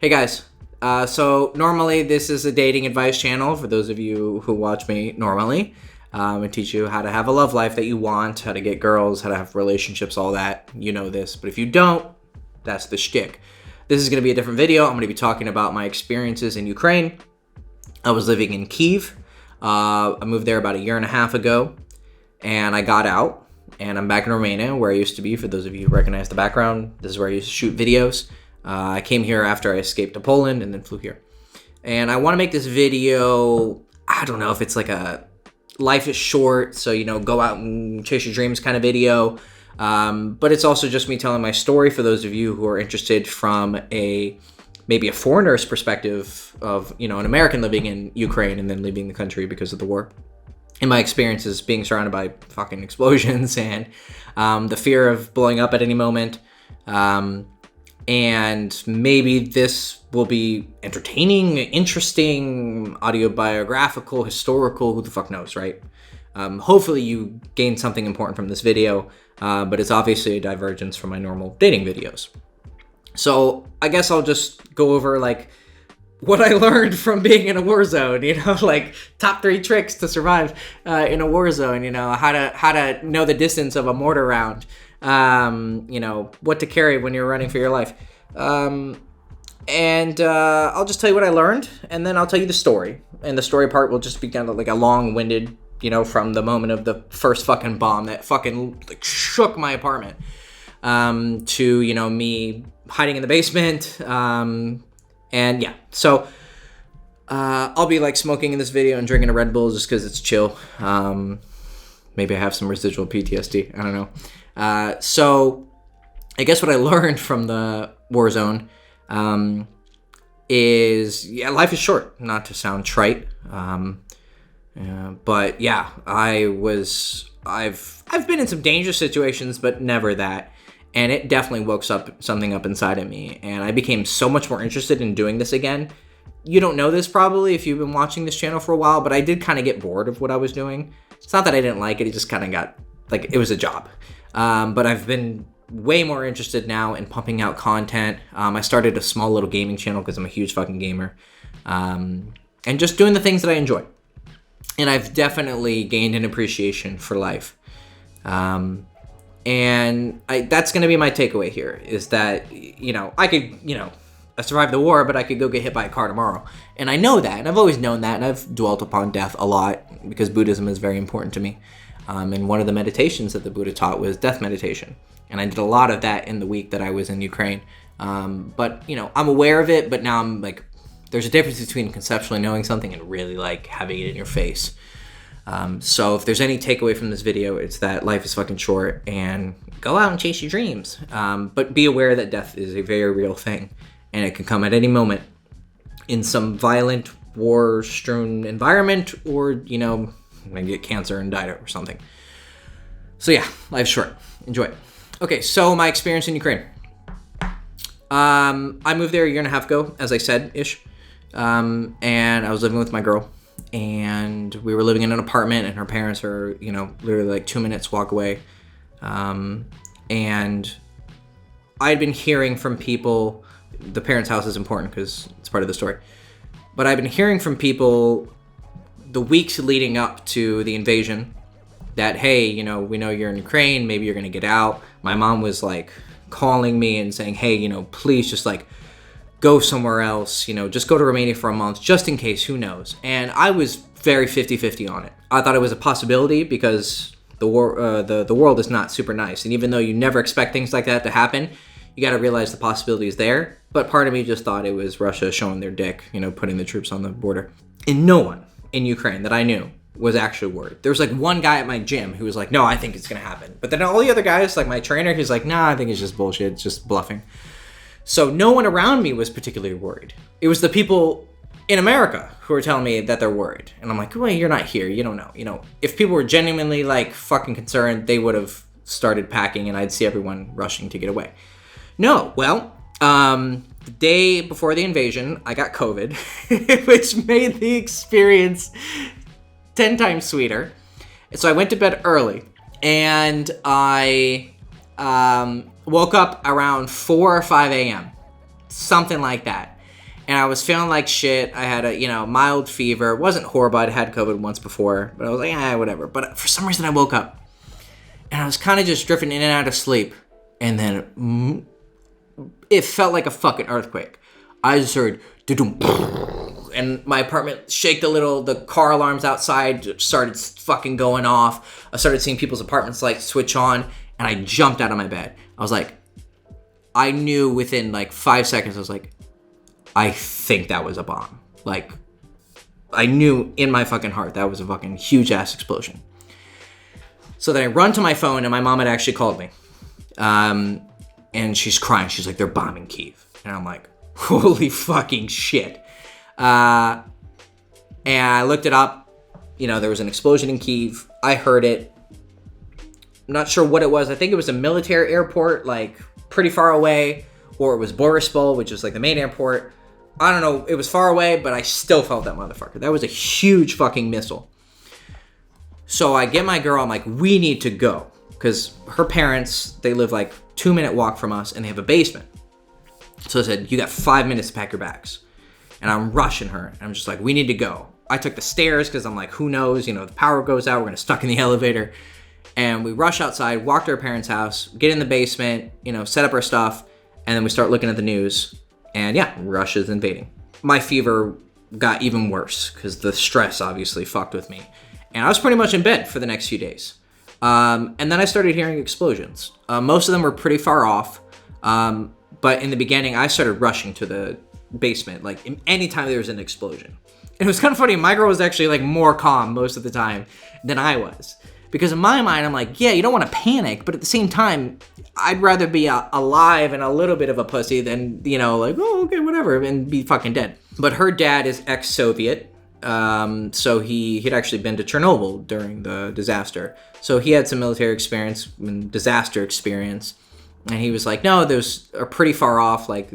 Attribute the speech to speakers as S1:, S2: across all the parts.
S1: Hey guys, so normally this is a dating advice channel for those of you who watch me normally. I teach you how to have a love life that you want, how to get girls, how to have relationships, all that. You know this, but if you don't, that's the shtick. This is going to be a different video. I'm going to be talking about my experiences in Ukraine. I was living in Kyiv. I moved there about a year and a half ago, and I got out, and I'm back in Romania, where I used to be. For those of you who recognize the background, this is where I used to shoot videos. I came here after I escaped to Poland and then flew here. And I want to make this video, I don't know if it's like a life is short, so, go out and chase your dreams kind of video. But it's also just me telling my story for those of you who are interested from maybe a foreigner's perspective of, an American living in Ukraine and then leaving the country because of the war. In my experiences being surrounded by fucking explosions and the fear of blowing up at any moment. And maybe this will be entertaining, interesting, autobiographical, historical, who the fuck knows, right? Hopefully you gain something important from this video, but it's obviously a divergence from my normal dating videos. So I guess I'll just go over what I learned from being in a war zone, top 3 tricks to survive in a war zone, how to know the distance of a mortar round. What to carry when you're running for your life. I'll just tell you what I learned, and then I'll tell you the story. And the story part will just be kind of like a long-winded, from the moment of the first fucking bomb that fucking shook my apartment, to, me hiding in the basement. So I'll be smoking in this video and drinking a Red Bull just because it's chill. Maybe I have some residual PTSD. I don't know. So I guess what I learned from the war zone is, life is short, not to sound trite. But yeah, I've been in some dangerous situations, but never that. And it definitely woke something up inside of me. And I became so much more interested in doing this again. You don't know this probably if you've been watching this channel for a while, but I did kind of get bored of what I was doing. It's not that I didn't like it. It just kind of got, it was a job. But I've been way more interested now in pumping out content. I started a small little gaming channel because I'm a huge fucking gamer. And just doing the things that I enjoy. And I've definitely gained an appreciation for life. And that's going to be my takeaway here is that, I could, I survived the war, but I could go get hit by a car tomorrow. And I know that, and I've always known that, and I've dwelt upon death a lot because Buddhism is very important to me. And one of the meditations that the Buddha taught was death meditation. And I did a lot of that in the week that I was in Ukraine. But, I'm aware of it, but now I'm there's a difference between conceptually knowing something and really having it in your face. So if there's any takeaway from this video, it's that life is fucking short and go out and chase your dreams. But be aware that death is a very real thing and it can come at any moment in some violent war-strewn environment or, I get cancer and died or something. So yeah, life's short. Enjoy it. Okay, so my experience in Ukraine. I moved there a year and a half ago, as I said, ish. And I was living with my girl. And we were living in an apartment, and her parents are, literally 2 minutes walk away. And I'd been hearing from people, the parents' house is important because it's part of the story. But I've been hearing from people the weeks leading up to the invasion that, hey, we know you're in Ukraine, maybe you're going to get out. My mom was calling me and saying, hey, please just go somewhere else, just go to Romania for a month, just in case, who knows. And I was very 50-50 on it. I thought it was a possibility because the war, the world is not super nice. And even though you never expect things like that to happen, you got to realize the possibility is there. But part of me just thought it was Russia showing their dick, putting the troops on the border. And no one in Ukraine that I knew was actually worried. There was one guy at my gym who was no, I think it's going to happen. But then all the other guys, my trainer, he's nah, I think it's just bullshit. It's just bluffing. So no one around me was particularly worried. It was the people in America who were telling me that they're worried. And I'm well, you're not here. You don't know. If people were genuinely fucking concerned, they would have started packing and I'd see everyone rushing to get away. No, well, the day before the invasion, I got COVID, which made the experience 10 times sweeter. So I went to bed early and I woke up around 4 or 5 a.m., something like that. And I was feeling like shit. I had a, mild fever. It wasn't horrible. I'd had COVID once before. But I was like, whatever. But for some reason, I woke up. And I was kind of just drifting in and out of sleep. And then it felt like a fucking earthquake. I just heard, and my apartment shaked a little. The car alarms outside started fucking going off. I started seeing people's apartments like switch on. And I jumped out of my bed. I was like, I knew within like 5 seconds, I was like, I think that was a bomb. Like, I knew in my fucking heart that was a fucking huge ass explosion. So then I run to my phone, and my mom had actually called me. And she's crying. She's like, they're bombing Kyiv. And I'm like, holy fucking shit. And I looked it up. There was an explosion in Kyiv. I heard it. I'm not sure what it was. I think it was a military airport, like pretty far away. Or it was Borispol, which is like the main airport. I don't know. It was far away, but I still felt that motherfucker. That was a huge fucking missile. So I get my girl. I'm like, we need to go. Because her parents, they live like 2-minute walk from us, and they have a basement. So I said, you got 5 minutes to pack your bags. And I'm rushing her. And I'm just like, we need to go. I took the stairs because I'm like, who knows? The power goes out. We're going to stuck in the elevator. And we rush outside, walk to her parents' house, get in the basement, set up our stuff. And then we start looking at the news. And yeah, Russia's invading. My fever got even worse because the stress obviously fucked with me. And I was pretty much in bed for the next few days. And then I started hearing explosions. Most of them were pretty far off. But in the beginning, I started rushing to the basement, like anytime there was an explosion. And it was kind of funny. My girl was actually like more calm most of the time than I was. Because in my mind, I'm like, yeah, you don't want to panic. But at the same time, I'd rather be alive and a little bit of a pussy than, like, oh, okay, whatever, and be fucking dead. But her dad is ex-Soviet. So he'd actually been to Chernobyl during the disaster. So he had some military experience and disaster experience. And he was like, no, those are pretty far off. Like,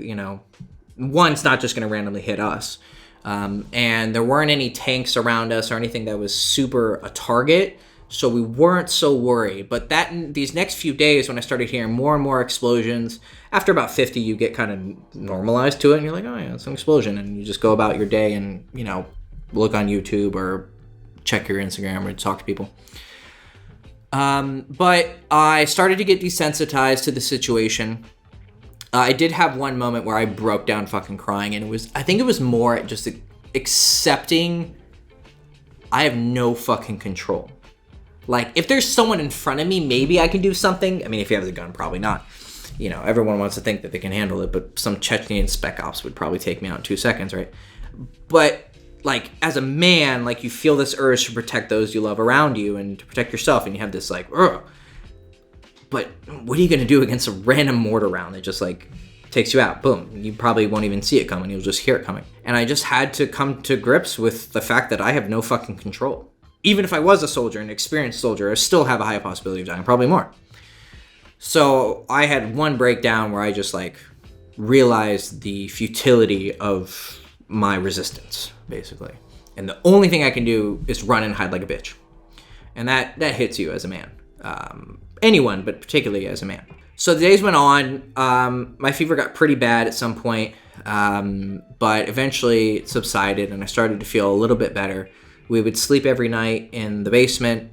S1: one's not just going to randomly hit us. And there weren't any tanks around us or anything that was super a target. So we weren't so worried. But these next few days, when I started hearing more and more explosions, after about 50, you get kind of normalized to it. And you're like, oh, yeah, it's an explosion. And you just go about your day and, look on YouTube or check your Instagram or talk to people. But I started to get desensitized to the situation. I did have one moment where I broke down fucking crying. And I think it was more just accepting I have no fucking control. Like, if there's someone in front of me, maybe I can do something. I mean, if you have the gun, probably not. Everyone wants to think that they can handle it, but some Chechnyan spec ops would probably take me out in 2 seconds, right? But, like, as a man, like, you feel this urge to protect those you love around you and to protect yourself, and you have this, like, ugh. But what are you going to do against a random mortar round that just, like, takes you out? Boom. You probably won't even see it coming. You'll just hear it coming. And I just had to come to grips with the fact that I have no fucking control. Even if I was a soldier, an experienced soldier, I still have a high possibility of dying, probably more. So I had one breakdown where I just like realized the futility of my resistance, basically. And the only thing I can do is run and hide like a bitch. And that hits you as a man. Anyone, but particularly as a man. So the days went on. My fever got pretty bad at some point. But eventually it subsided and I started to feel a little bit better. We would sleep every night in the basement.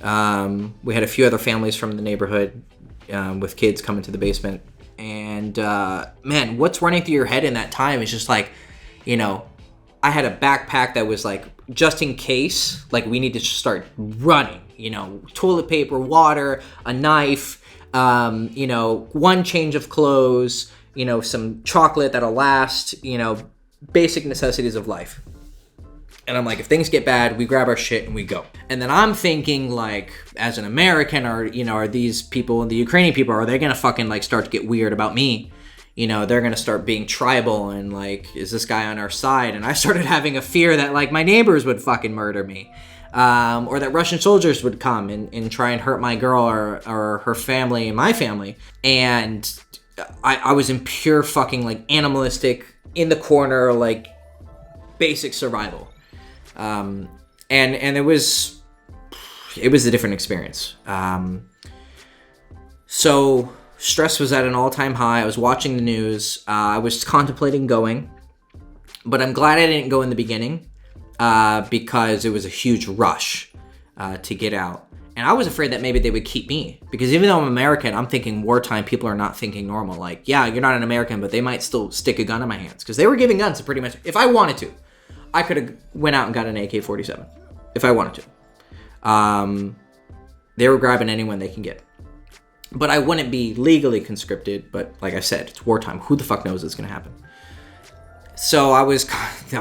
S1: We had a few other families from the neighborhood with kids coming to the basement. And man, what's running through your head in that time is just like, I had a backpack that was like, just in case, like we need to start running, toilet paper, water, a knife, one change of clothes, some chocolate that'll last, basic necessities of life. And I'm like, if things get bad, we grab our shit and we go. And then I'm thinking, like, as an American, are these people, the Ukrainian people, are they going to fucking, like, start to get weird about me? They're going to start being tribal and, like, is this guy on our side? And I started having a fear that, like, my neighbors would fucking murder me. Or that Russian soldiers would come and try and hurt my girl or her family and my family. And I was in pure fucking, like, animalistic, in the corner, like, basic survival. And it was a different experience. So stress was at an all-time high. I was watching the news. I was contemplating going. But I'm glad I didn't go in the beginning because it was a huge rush to get out. And I was afraid that maybe they would keep me, because even though I'm American, I'm thinking wartime, people are not thinking normal. Like, yeah, you're not an American, but they might still stick a gun in my hands, because they were giving guns to pretty much, if I wanted to, I could have went out and got an AK-47 if I wanted to. They were grabbing anyone they can get. But I wouldn't be legally conscripted, but like I said, it's wartime. Who the fuck knows what's going to happen? So I was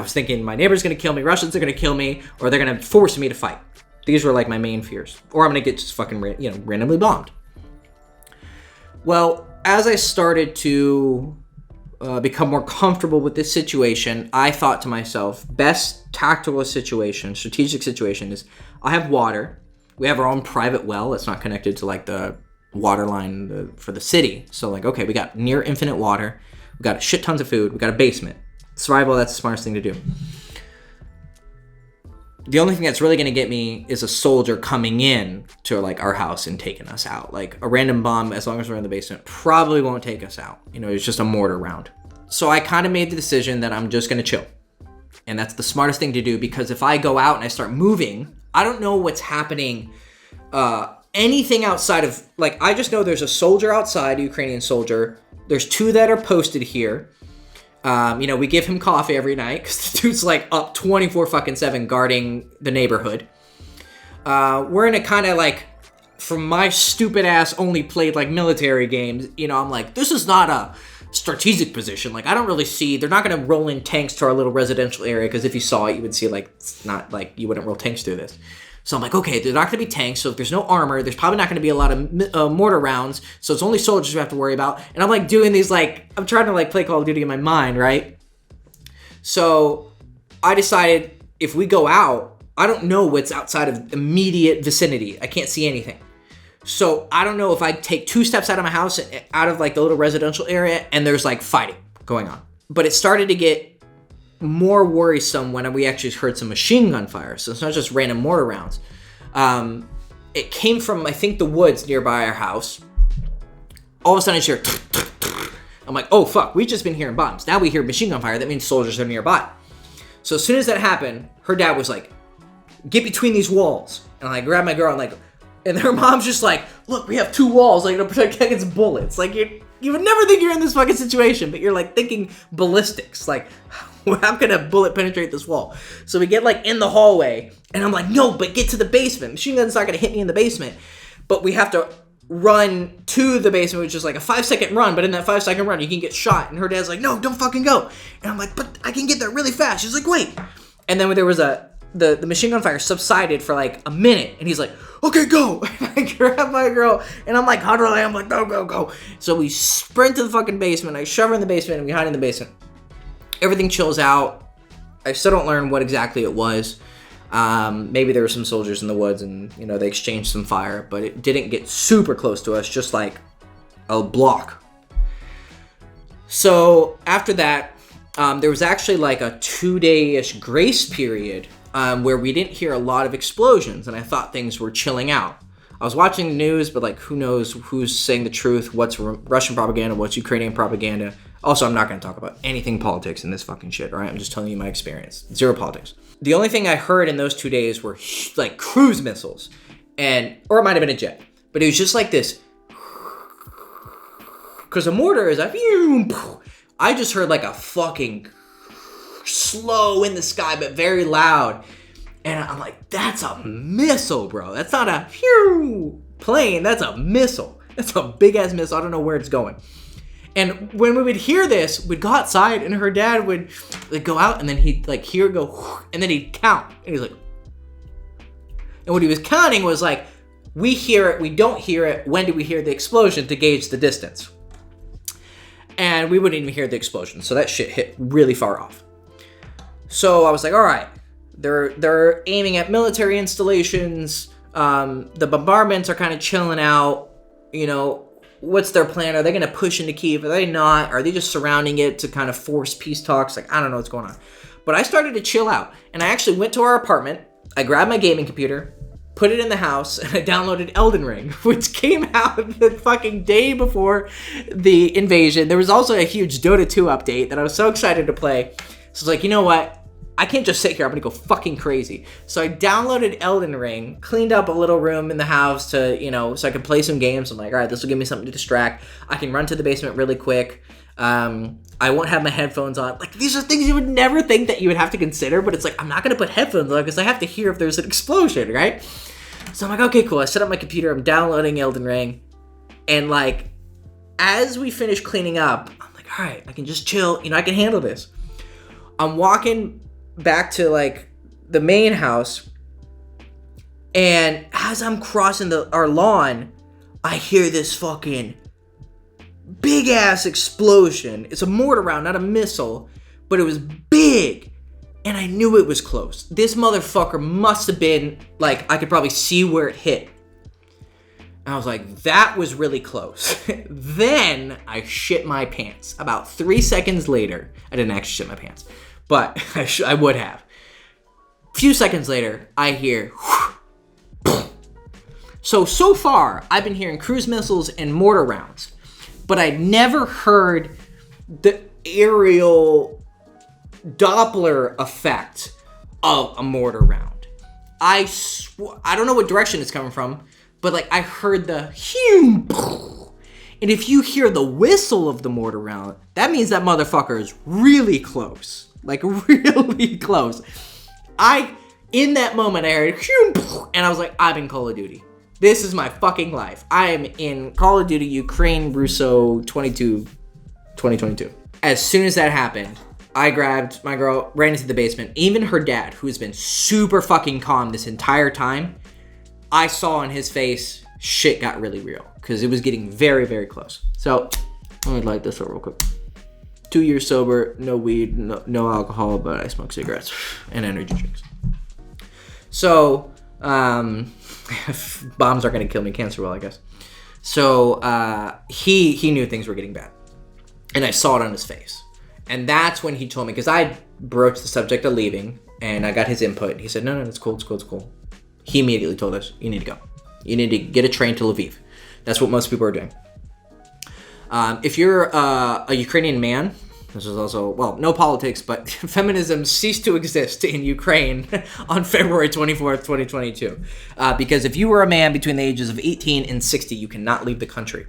S1: thinking my neighbor's going to kill me, Russians are going to kill me, or they're going to force me to fight. These were like my main fears. Or I'm going to get just fucking randomly bombed. Well, as I started to become more comfortable with this situation, I thought to myself, best tactical situation, strategic situation is I have water. We have our own private well that's not connected to like the water line for the city. So like, okay, we got near infinite water. We got shit tons of food. We got a basement. Survival, that's the smartest thing to do. The only thing that's really going to get me is a soldier coming in to like our house and taking us out. Like a random bomb, as long as we're in the basement, probably won't take us out. It's just a mortar round. So I kind of made the decision that I'm just going to chill. And that's the smartest thing to do, because if I go out and I start moving, I don't know what's happening. Anything outside of, like, I just know there's a soldier outside, a Ukrainian soldier. There's 2 that are posted here. We give him coffee every night because the dude's like up 24/7 guarding the neighborhood. We're in a kind of like, from my stupid ass only played like military games, I'm like, this is not a strategic position. Like, I don't really see, they're not going to roll in tanks to our little residential area, because if you saw it, you would see like, it's not like you wouldn't roll tanks through this. So I'm like, okay, there's not going to be tanks, so if there's no armor, there's probably not going to be a lot of mortar rounds, so it's only soldiers we have to worry about. And I'm like doing these, like, I'm trying to like play Call of Duty in my mind, right? So I decided if we go out, I don't know what's outside of immediate vicinity. I can't see anything. So I don't know if I take 2 steps out of my house, out of like the little residential area, and there's like fighting going on. But it started to get more worrisome when we actually heard some machine gun fire. So it's not just random mortar rounds. It came from, I think, the woods nearby our house. All of a sudden I hear, I'm like, oh fuck, we've just been hearing bombs. Now we hear machine gun fire. That means soldiers are nearby. So as soon as that happened, her dad was like, get between these walls. And I grabbed my girl and her mom's just like, look, we have 2 walls, like, to protect against bullets. Like, you would never think you're in this fucking situation, but you're like thinking ballistics. Like, how can a bullet penetrate this wall? So we get like in the hallway, and I'm like, no, but get to the basement. Machine gun's not gonna hit me in the basement. But we have to run to the basement, which is like a 5-second run, but in that 5-second run, you can get shot. And her dad's like, no, don't fucking go. And I'm like, but I can get there really fast. She's like, wait. And then there was the machine gun fire subsided for like a minute, and he's like, okay, go. And I grab my girl, and I'm like, huddling. I'm like, go, go, go. So we sprint to the fucking basement. I shove her in the basement, and we hide in the basement. Everything chills out. I still don't learn what exactly it was. Maybe there were some soldiers in the woods, and they exchanged some fire, but it didn't get super close to us, just like a block. So after that, there was actually like a 2-day-ish grace period where we didn't hear a lot of explosions, and I thought things were chilling out. I was watching the news, but like, who knows who's saying the truth, what's Russian propaganda, what's Ukrainian propaganda. Also, I'm not going to talk about anything politics in this fucking shit, all right? I'm just telling you my experience. 0 politics. The only thing I heard in those 2 days were like cruise missiles, or it might have been a jet, but it was just like this, because a mortar is like, I just heard like a fucking slow in the sky, but very loud. And I'm like, that's a missile, bro. That's not a plane. That's a missile. That's a big ass missile. I don't know where it's going. And when we would hear this, we'd go outside, and her dad would like go out, and then he'd like hear it go, and then he'd count. And he's like, and what he was counting was like, we hear it, we don't hear it. When do we hear the explosion to gauge the distance? And we wouldn't even hear the explosion. So that shit hit really far off. So I was like, all right, they're aiming at military installations. The bombardments are kind of chilling out. What's their plan? Are they going to push into Kyiv? Are they not? Are they just surrounding it to kind of force peace talks? Like, I don't know what's going on. But I started to chill out. And I actually went to our apartment. I grabbed my gaming computer, put it in the house, and I downloaded Elden Ring, which came out the fucking day before the invasion. There was also a huge Dota 2 update that I was so excited to play. So it's like, you know what? I can't just sit here. I'm going to go fucking crazy. So I downloaded Elden Ring, cleaned up a little room in the house to, so I could play some games. I'm like, all right, this will give me something to distract. I can run to the basement really quick. I won't have my headphones on. Like, these are things you would never think that you would have to consider, but it's like, I'm not going to put headphones on because I have to hear if there's an explosion, right? So I'm like, okay, cool. I set up my computer. I'm downloading Elden Ring. And, like, as we finish cleaning up, I'm like, all right, I can just chill. I can handle this. I'm walking back to, like, the main house. And as I'm crossing our lawn, I hear this fucking big ass explosion. It's a mortar round, not a missile, but it was big, and I knew it was close. This motherfucker must have been, like, I could probably see where it hit. And I was like, that was really close. Then I shit my pants. About 3 seconds later, I didn't actually shit my pants, but I would have. A few seconds later, I hear so far I've been hearing cruise missiles and mortar rounds, but I never heard the aerial Doppler effect of a mortar round. I don't know what direction it's coming from, but like I heard the hume. And if you hear the whistle of the mortar round, that means that motherfucker is really close. Like really close. In that moment, I heard hume, and I was like, I'm in Call of Duty. This is my fucking life. I am in Call of Duty Ukraine Russo 2022. As soon as that happened, I grabbed my girl, ran into the basement. Even her dad, who has been super fucking calm this entire time, I saw on his face, shit got really real. Because it was getting very, very close. So, let me light this up real quick. 2 years sober, no weed, no alcohol, but I smoke cigarettes and energy drinks. So, bombs aren't going to kill me, cancer will, I guess. So he knew things were getting bad, and I saw it on his face. And that's when he told me, because I broached the subject of leaving, and I got his input. He said, no, it's cool. He immediately told us, you need to go. You need to get a train to Lviv. That's what most people are doing. If you're a Ukrainian man, this is also, well, no politics, but feminism ceased to exist in Ukraine on February 24th, 2022. Because if you were a man between the ages of 18 and 60, you cannot leave the country.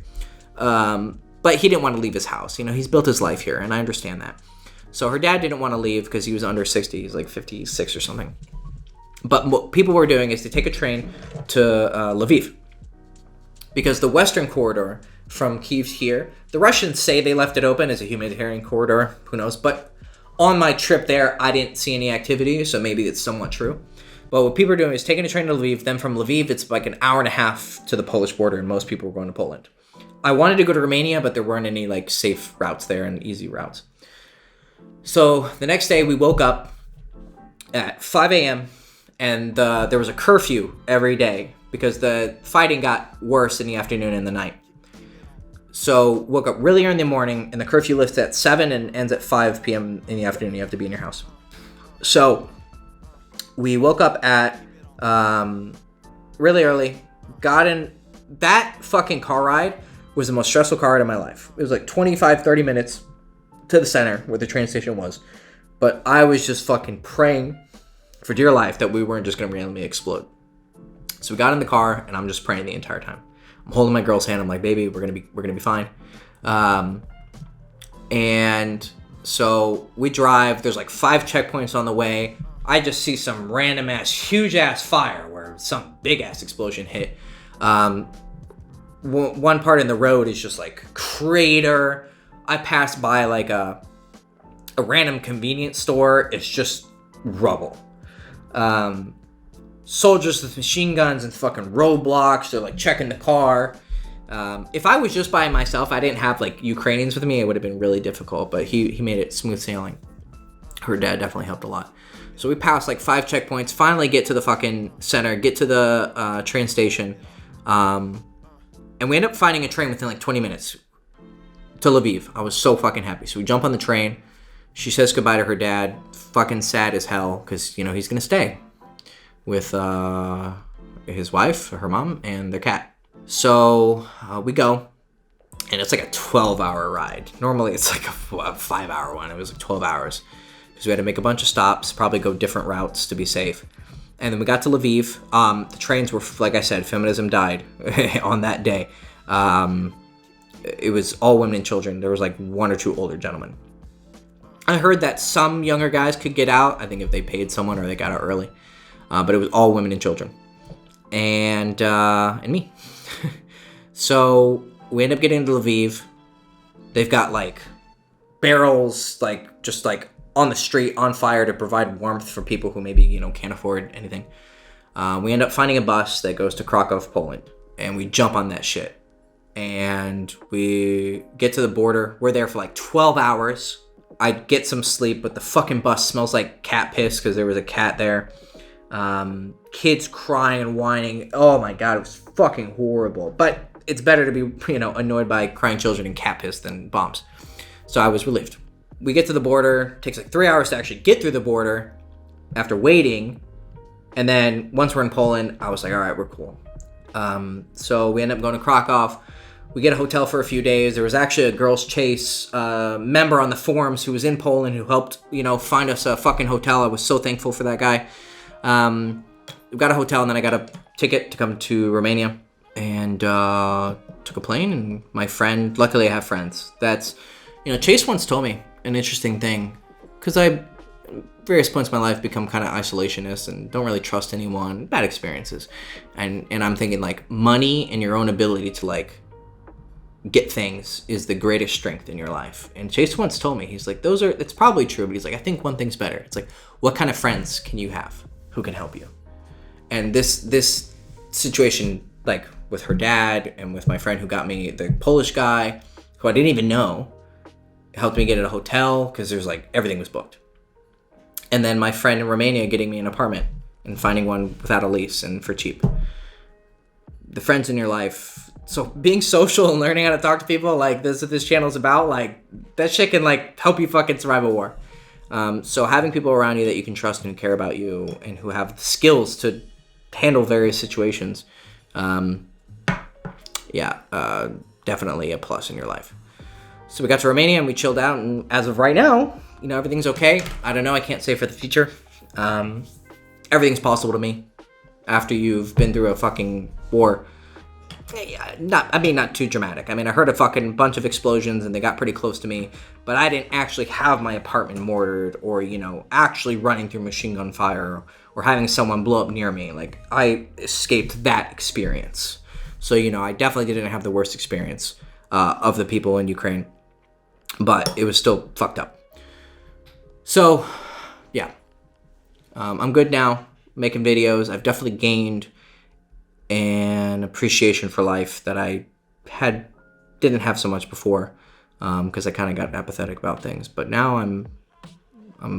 S1: But he didn't want to leave his house. He's built his life here, and I understand that. So her dad didn't want to leave because he was under 60. He's like 56 or something. But what people were doing is to take a train to Lviv. Because the western corridor from Kyiv here, the Russians say they left it open as a humanitarian corridor. Who knows? But on my trip there, I didn't see any activity, so maybe it's somewhat true. But what people are doing is taking a train to Lviv. Then from Lviv, it's like an hour and a half to the Polish border, and most people were going to Poland. I wanted to go to Romania, but there weren't any like safe routes there and easy routes. So the next day, we woke up at 5 a.m., and there was a curfew every day because the fighting got worse in the afternoon and the night. So woke up really early in the morning, and the curfew lifts at 7 and ends at 5 p.m. in the afternoon. You have to be in your house. So we woke up at really early, got in. That fucking car ride was the most stressful car ride of my life. It was like 25, 30 minutes to the center where the train station was. But I was just fucking praying for dear life that we weren't just going to randomly explode. So we got in the car, and I'm just praying the entire time. I'm holding my girl's hand. I'm like, baby, we're gonna be fine. And so we drive. There's like 5 checkpoints on the way. I just see some random ass, huge ass fire where some big ass explosion hit. One part in the road is just like crater. I passed by like a random convenience store. It's just rubble. Soldiers with machine guns and fucking roadblocks. They're like checking the car. If I was just by myself, I didn't have like Ukrainians with me, it would have been really difficult, but he made it smooth sailing. Her dad definitely helped a lot. So we passed like 5 checkpoints, finally get to the fucking center, get to the train station. And we end up finding a train within like 20 minutes to Lviv. I was so fucking happy. So we jump on the train. She says goodbye to her dad. Fucking sad as hell because, he's going to stay with his wife, her mom, and their cat. So we go, and it's like a 12-hour ride. Normally it's like a 5-hour one. It was like 12 hours. because we had to make a bunch of stops, probably go different routes to be safe. And then we got to Lviv. The trains were, like I said, feminism died on that day. It was all women and children. There was like 1 or 2 older gentlemen. I heard that some younger guys could get out, I think if they paid someone or they got out early. But it was all women and children. And me. So we end up getting to Lviv. They've got like barrels, like just like on the street, on fire to provide warmth for people who maybe, you know, can't afford anything. We end up finding a bus that goes to Krakow, Poland, and we jump on that shit. And we get to the border. We're there for like 12 hours. I get some sleep, but the fucking bus smells like cat piss because there was a cat there. Kids crying and whining. Oh my God, it was fucking horrible. But it's better to be, you know, annoyed by crying children and cat piss than bombs. So I was relieved. We get to the border. It takes like 3 hours to actually get through the border after waiting. And then once we're in Poland, I was like, all right, we're cool. So we end up going to Krakow. We get a hotel for a few days. There was actually a Girls Chase member on the forums who was in Poland who helped, you know, find us a fucking hotel. I was so thankful for that guy. We got a hotel, and then I got a ticket to come to Romania, and took a plane. And my friend, luckily I have friends. That's, you know, Chase once told me an interesting thing, because I, various points in my life, become kind of isolationist and don't really trust anyone. Bad experiences, and I'm thinking like money and your own ability to like get things is the greatest strength in your life. And Chase once told me, he's like, it's probably true, but he's like, I think one thing's better. It's like, what kind of friends can you have who can help you? And this situation, like with her dad and with my friend who got me the Polish guy, who I didn't even know, helped me get at a hotel because there's like, everything was booked. And then my friend in Romania getting me an apartment and finding one without a lease and for cheap. The friends in your life. So being social and learning how to talk to people, like this channel's about, like that shit can like help you fucking survive a war. So having people around you that you can trust and who care about you and who have the skills to handle various situations, definitely a plus in your life. So we got to Romania and we chilled out, and as of right now, you know, everything's okay. I don't know, I can't say for the future. Everything's possible to me after you've been through a fucking war. Not too dramatic. I mean, I heard a fucking bunch of explosions and they got pretty close to me, but I didn't actually have my apartment mortared or, you know, actually running through machine gun fire or having someone blow up near me. Like, I escaped that experience. So, you know, I definitely didn't have the worst experience of the people in Ukraine, but it was still fucked up. So, yeah. I'm good now, making videos. I've definitely gained an appreciation for life that I didn't have so much before, because I kind of got apathetic about things. But now I'm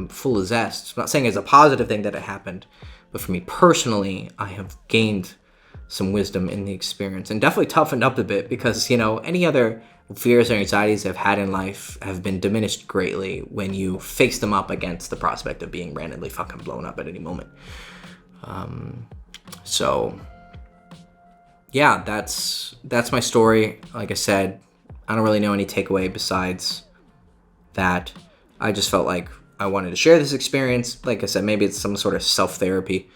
S1: full of zest. I'm not saying it's a positive thing that it happened, but for me personally, I have gained some wisdom in the experience and definitely toughened up a bit, because, you know, any other fears or anxieties I've had in life have been diminished greatly when you face them up against the prospect of being randomly fucking blown up at any moment. So yeah, that's my story. Like I said, I don't really know any takeaway besides that. I just felt like I wanted to share this experience. Like I said, maybe it's some sort of self-therapy.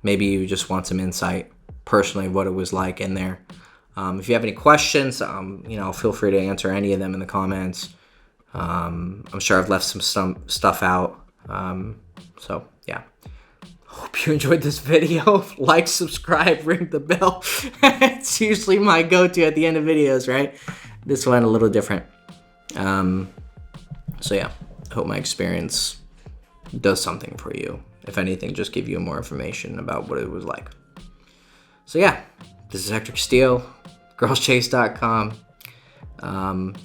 S1: Maybe you just want some insight personally of what it was like in there. If you have any questions, you know, feel free to answer any of them in the comments. I'm sure I've left some stuff out. So yeah. Hope you enjoyed this video. Like, subscribe, ring the bell. It's usually my go-to at the end of videos, right? This one a little different. So yeah, I hope my experience does something for you. If anything, just give you more information about what it was like. So yeah, this is Hector Castillo, girlschase.com.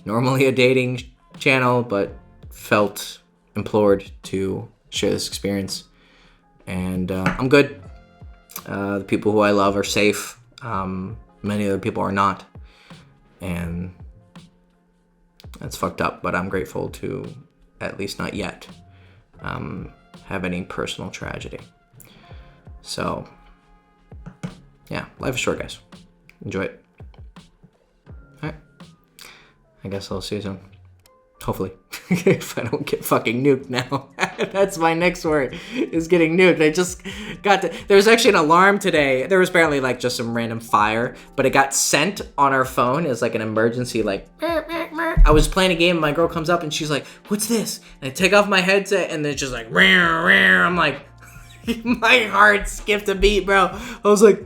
S1: Normally a dating channel, but felt implored to share this experience. And I'm good. The people who I love are safe. Many other people are not. And that's fucked up, but I'm grateful to, at least not yet, have any personal tragedy. So, yeah, life is short, guys. Enjoy it. All right. I guess I'll see you soon. Hopefully. if I don't get fucking nuked now. That's my next word, is getting nuked. I just got to... There was actually an alarm today. There was apparently like just some random fire, but it got sent on our phone as like an emergency, like... I was playing a game and my girl comes up and she's like, what's this? And I take off my headset and then it's just like... I'm like... My heart skipped a beat, bro. I was like,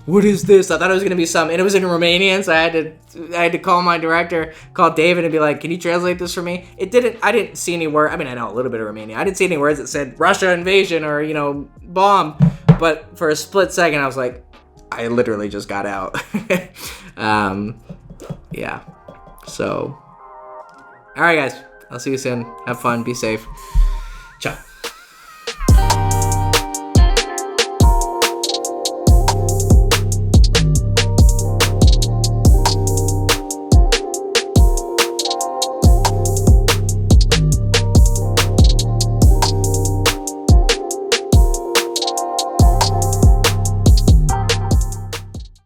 S1: what is this? I thought it was gonna be something, and it was in Romanian, so I had to call my director, call David, and be like, can you translate this for me? I didn't see any word. I mean, I know a little bit of Romanian. I didn't see any words that said Russia invasion or, bomb. But for a split second, I was like, I literally just got out. Yeah. So, all right, guys. I'll see you soon. Have fun. Be safe. Ciao.